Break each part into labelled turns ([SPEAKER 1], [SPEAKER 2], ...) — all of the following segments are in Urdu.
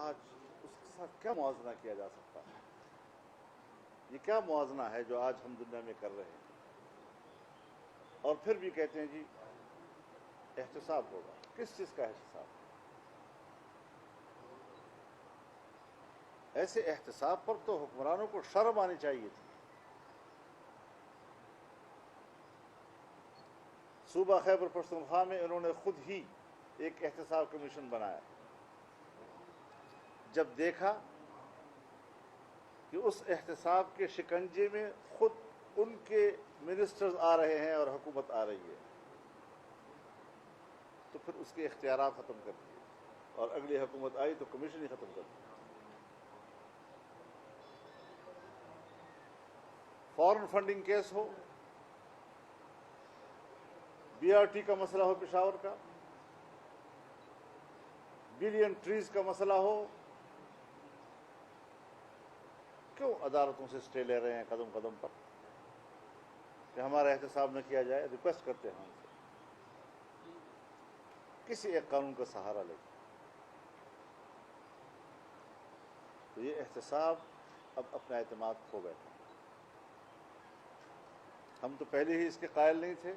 [SPEAKER 1] آج اس کے ساتھ کیا موازنہ کیا جا سکتا ہے؟ یہ کیا موازنہ ہے جو آج ہم دنیا میں کر رہے ہیں؟ اور پھر بھی کہتے ہیں جی احتساب ہوگا. کس چیز کا احتساب؟ ایسے احتساب پر تو حکمرانوں کو شرم آنی چاہیے تھی. صوبہ خیبر پختونخوا میں انہوں نے خود ہی ایک احتساب کمیشن بنایا. جب دیکھا کہ اس احتساب کے شکنجے میں خود ان کے منسٹرز آ رہے ہیں اور حکومت آ رہی ہے، تو پھر اس کے اختیارات ختم کر دیے اور اگلی حکومت آئی تو کمیشن ہی ختم کر دی. فارن فنڈنگ کیس ہو، بی آر ٹی کا مسئلہ ہو پشاور کا، بلین ٹریز کا مسئلہ ہو، کیوں عدالتوں سے اسٹے لے رہے ہیں قدم قدم پر کہ ہمارا احتساب نہ کیا جائے؟ ریکویسٹ کرتے ہیں ہم سے کسی ایک قانون کا سہارا لے. تو یہ احتساب اب اپنا اعتماد کھو بیٹھا. ہم تو پہلے ہی اس کے قائل نہیں تھے،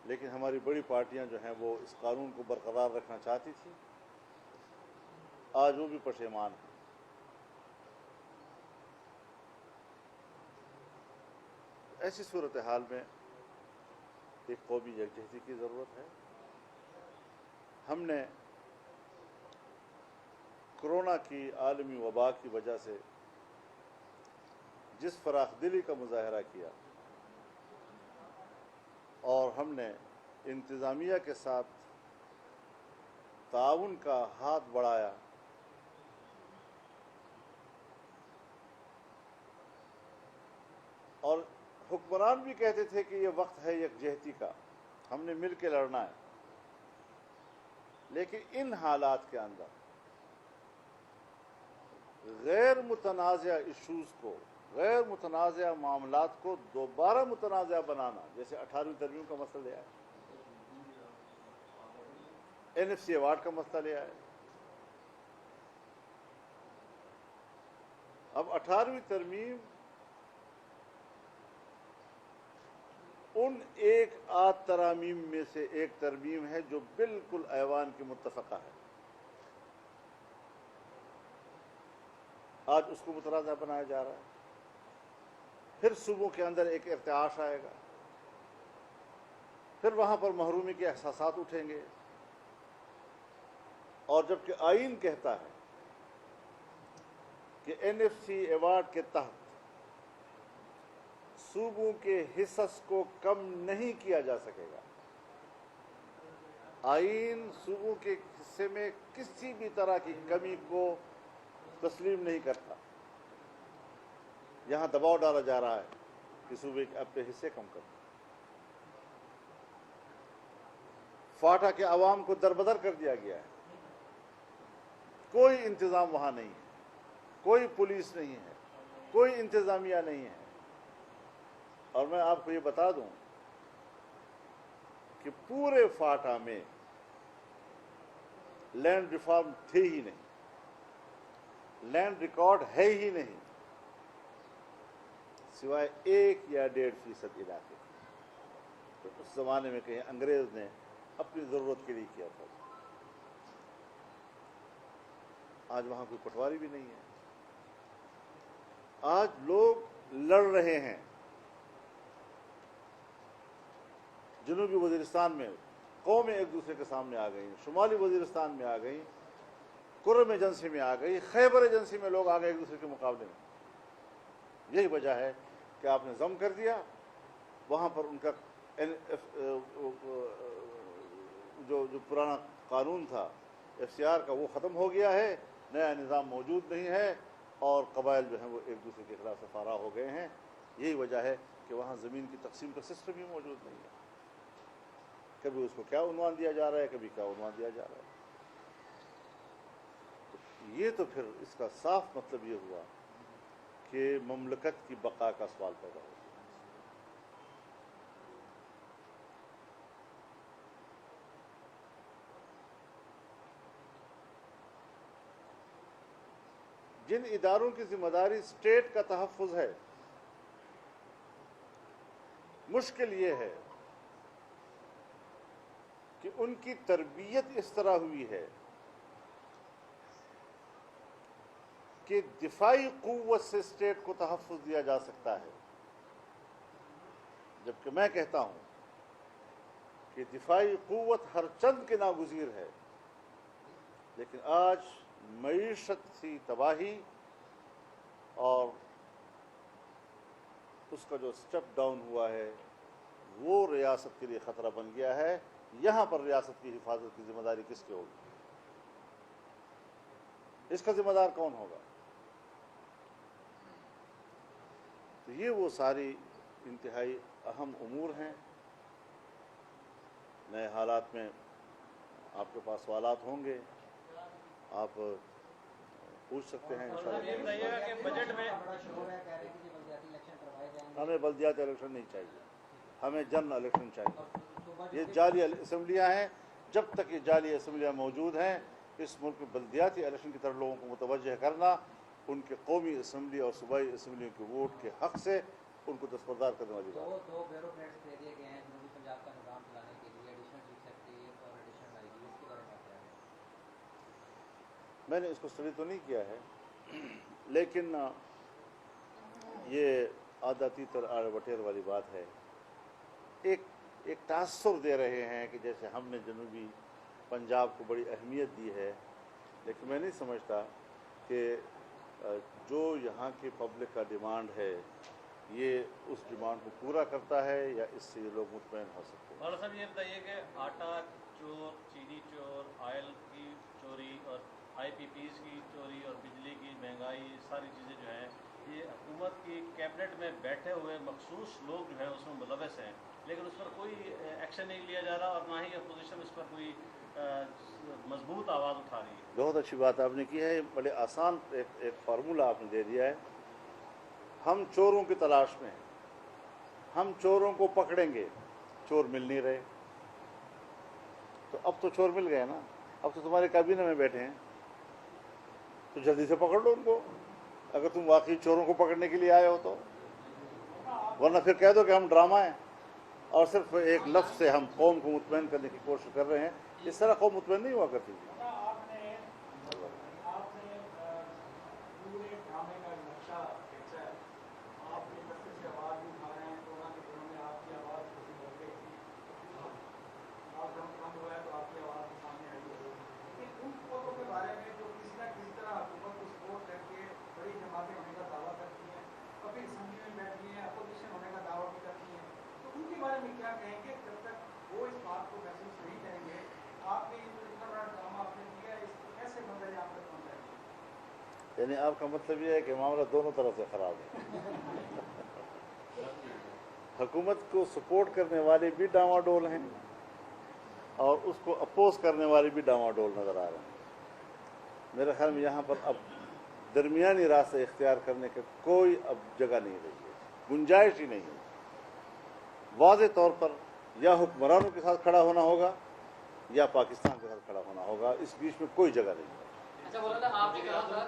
[SPEAKER 1] لیکن ہماری بڑی پارٹیاں جو ہیں وہ اس قانون کو برقرار رکھنا چاہتی تھی. آج وہ بھی پشیمان ہیں. ایسی صورتحال میں ایک قومی یکجہتی کی ضرورت ہے. ہم نے کرونا کی عالمی وبا کی وجہ سے جس فراخ دلی کا مظاہرہ کیا اور ہم نے انتظامیہ کے ساتھ تعاون کا ہاتھ بڑھایا، اور حکمران بھی کہتے تھے کہ یہ وقت ہے یکجہتی کا، ہم نے مل کے لڑنا ہے. لیکن ان حالات کے اندر غیر متنازع ایشوز کو، غیر متنازع معاملات کو دوبارہ متنازع بنانا، جیسے 18ویں ترمیم کا مسئلہ لے آئے، NFC ایوارڈ کا مسئلہ لے آئے. اب 18ویں ترمیم ان ایک آدھ ترامیم میں سے ایک ترمیم ہے جو بالکل ایوان کی متفقہ ہے. آج اس کو متنازع بنایا جا رہا ہے. پھر صوبوں کے اندر ایک ارتعاش آئے گا، پھر وہاں پر محرومی کے احساسات اٹھیں گے. اور جبکہ آئین کہتا ہے کہ NFC ایوارڈ کے تحت صوبوں کے حصص کو کم نہیں کیا جا سکے گا، آئین صوبوں کے حصے میں کسی بھی طرح کی کمی کو تسلیم نہیں کرتا. یہاں دباؤ ڈالا جا رہا ہے کہ صوبے اپنے حصے کم کریں. فاٹا کے عوام کو دربدر کر دیا گیا ہے. کوئی انتظام وہاں نہیں ہے، کوئی پولیس نہیں ہے، کوئی انتظامیہ نہیں ہے. اور میں آپ کو یہ بتا دوں کہ پورے فاٹا میں لینڈ ریفارم تھے ہی نہیں، لینڈ ریکارڈ ہے ہی نہیں، سوائے 1 یا 1.5% علاقے. تو اس زمانے میں کہیں انگریز نے اپنی ضرورت کے لیے کیا تھا. آج وہاں کوئی پٹواری بھی نہیں ہے. آج لوگ لڑ رہے ہیں. جنوبی وزیرستان میں قومیں ایک دوسرے کے سامنے آ گئی، شمالی وزیرستان میں آ گئی، کرم ایجنسی میں آ گئی، خیبر ایجنسی میں لوگ آ گئے ایک دوسرے کے مقابلے میں. یہی وجہ ہے کہ آپ نے ضم کر دیا. وہاں پر ان کا جو پرانا قانون تھا FCR کا وہ ختم ہو گیا ہے، نیا نظام موجود نہیں ہے، اور قبائل جو ہیں وہ ایک دوسرے کے خلاف سفارہ ہو گئے ہیں. یہی وجہ ہے کہ وہاں زمین کی تقسیم کا سسٹم ہی موجود نہیں ہے. کبھی اس کو کیا عنوان دیا جا رہا ہے، کبھی کیا عنوان دیا جا رہا ہے. یہ تو پھر اس کا صاف مطلب یہ ہوا کہ مملکت کی بقا کا سوال پیدا ہو گیا. جن اداروں کی ذمہ داری اسٹیٹ کا تحفظ ہے، مشکل یہ ہے کہ ان کی تربیت اس طرح ہوئی ہے کہ دفاعی قوت سے اسٹیٹ کو تحفظ دیا جا سکتا ہے، جبکہ میں کہتا ہوں کہ دفاعی قوت ہر چند کے ناگزیر ہے، لیکن آج معیشت کی تباہی اور اس کا جو سٹیپ ڈاؤن ہوا ہے وہ ریاست کے لیے خطرہ بن گیا ہے۔ یہاں پر ریاست کی حفاظت کی ذمہ داری کس کی ہوگی؟ اس کا ذمہ دار کون ہوگا؟ تو یہ وہ ساری انتہائی اہم امور ہیں۔ نئے حالات میں آپ کے پاس سوالات ہوں گے، آپ پوچھ سکتے ہیں انشاءاللہ۔ ہمیں بلدیاتی الیکشن نہیں چاہیے، ہمیں جنرل الیکشن چاہیے۔ یہ جعلی اسمبلیاں ہیں، جب تک یہ جعلی اسمبلیاں موجود ہیں، اس ملک میں بلدیاتی الیکشن کی طرف لوگوں کو متوجہ کرنا، ان کے قومی اسمبلی اور صوبائی اسمبلیوں کے ووٹ کے حق سے ان کو دستبردار کرنے والی بات ہے۔
[SPEAKER 2] دو بیوروکریٹس دے دیے گئے ہیں جنوبی پنجاب کا نظام چلانے کے لیے، ایڈیشنل چیف سیکرٹری اور ایڈیشنل آئی جی، اس کے بارے میں کیا ہے؟
[SPEAKER 1] میں نے اس کو اسٹڈی تو نہیں کیا ہے، لیکن یہ آدھا تیتر آڑ بٹیر والی بات ہے۔ ایک تاثر دے رہے ہیں کہ جیسے ہم نے جنوبی پنجاب کو بڑی اہمیت دی ہے، لیکن میں نہیں سمجھتا کہ جو یہاں کی پبلک کا ڈیمانڈ ہے یہ اس ڈیمانڈ کو پورا کرتا ہے یا اس سے یہ لوگ مطمئن ہو سکتے ہیں۔
[SPEAKER 3] مولانا صاحب یہ بتائیے کہ آٹا چور، چینی چور، آئل کی چوری اور آئی پی پیز کی چوری اور بجلی کی مہنگائی، ساری چیزیں جو ہیں یہ حکومت کی کیبنٹ میں بیٹھے ہوئے مخصوص لوگ جو ہیں اس میں ملوث ہیں، لیکن اس پر کوئی ایکشن نہیں لیا جا رہا اور نہ ہی اپوزیشن اس پر کوئی مضبوط آواز اٹھا رہی ہے۔
[SPEAKER 1] بہت اچھی بات آپ نے کی ہے، بڑے آسان ایک فارمولہ آپ نے دے دیا ہے۔ ہم چوروں کی تلاش میں ہیں، ہم چوروں کو پکڑیں گے، چور مل نہیں رہے، تو اب تو چور مل گئے نا، اب تو تمہارے کابینہ میں بیٹھے ہیں، تو جلدی سے پکڑ لو ان کو، اگر تم واقعی چوروں کو پکڑنے کے لیے آئے ہو تو، ورنہ پھر کہہ دو کہ ہم ڈرامہ ہیں اور صرف ایک لفظ سے ہم قوم کو مطمئن کرنے کی کوشش کر رہے ہیں۔ اس طرح قوم مطمئن نہیں ہوا کرتی تھی۔ یعنی آپ کا مطلب یہ ہے کہ معاملہ دونوں طرف سے خراب ہے۔ حکومت کو سپورٹ کرنے والے بھی ڈاواڈول ہیں اور اس کو اپوز کرنے والے بھی ڈاواڈول نظر آ رہے ہیں۔ میرے خیال میں یہاں پر اب درمیانی راستہ اختیار کرنے کا کوئی اب جگہ نہیں رہی ہے، گنجائش ہی نہیں ہے۔ واضح طور پر یا حکمرانوں کے ساتھ کھڑا ہونا ہوگا یا پاکستان کے ساتھ کھڑا ہونا ہوگا، اس بیچ میں کوئی جگہ نہیں ہے۔
[SPEAKER 2] اچھا مولانا آپ نے کہا تھا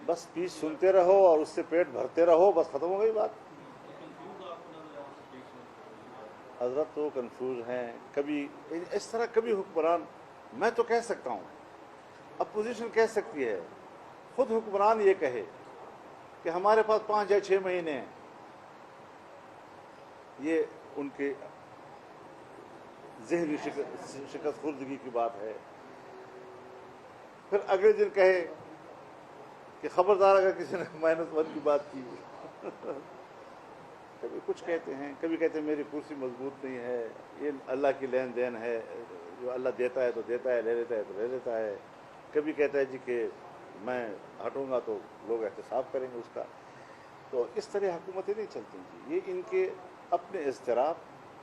[SPEAKER 1] بس اسپیچ سنتے رہو اور اس سے پیٹ بھرتے رہو، بس ختم ہو گئی بات۔ حضرت تو کنفیوز ہیں، کبھی اس طرح کبھی حکمران، میں تو کہہ سکتا ہوں، اپوزیشن کہہ سکتی ہے، خود حکمران یہ کہے کہ ہمارے پاس 5 یا 6 مہینے ہیں، یہ ان کے ذہنی شکست خوردگی کی بات ہے۔ پھر اگلے دن کہے کہ خبردار اگر کسی نے -1 کی بات کی۔ کبھی کچھ کہتے ہیں، کبھی کہتے ہیں میری کرسی مضبوط نہیں ہے، یہ اللہ کی لین دین ہے، جو اللہ دیتا ہے تو دیتا ہے، لے لیتا ہے تو لے لیتا ہے۔ کبھی کہتا ہے جی کہ میں ہٹوں گا تو لوگ احتساب کریں گے اس کا۔ تو اس طرح حکومتیں نہیں چلتی جی، یہ ان کے اپنے اضطراب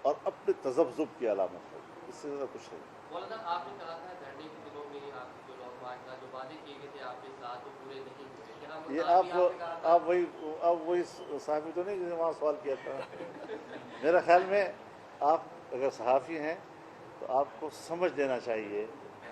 [SPEAKER 1] اور اپنے تذبذب کی علامت ہے، اس سے زیادہ کچھ نہیں۔
[SPEAKER 2] مولانا آپ نے کہا تھا دھرنے کے دنوں میں آپ کے جو لوگ جو وعدے کیے گئے تھے آپ کے ساتھ وہ پورے نہیں ہوئے،
[SPEAKER 1] یہ آپ وہی صحافی تو نہیں جس نے وہاں سوال کیا تھا؟ میرے خیال میں آپ اگر صحافی ہیں تو آپ کو سمجھ لینا چاہیے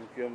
[SPEAKER 1] MQM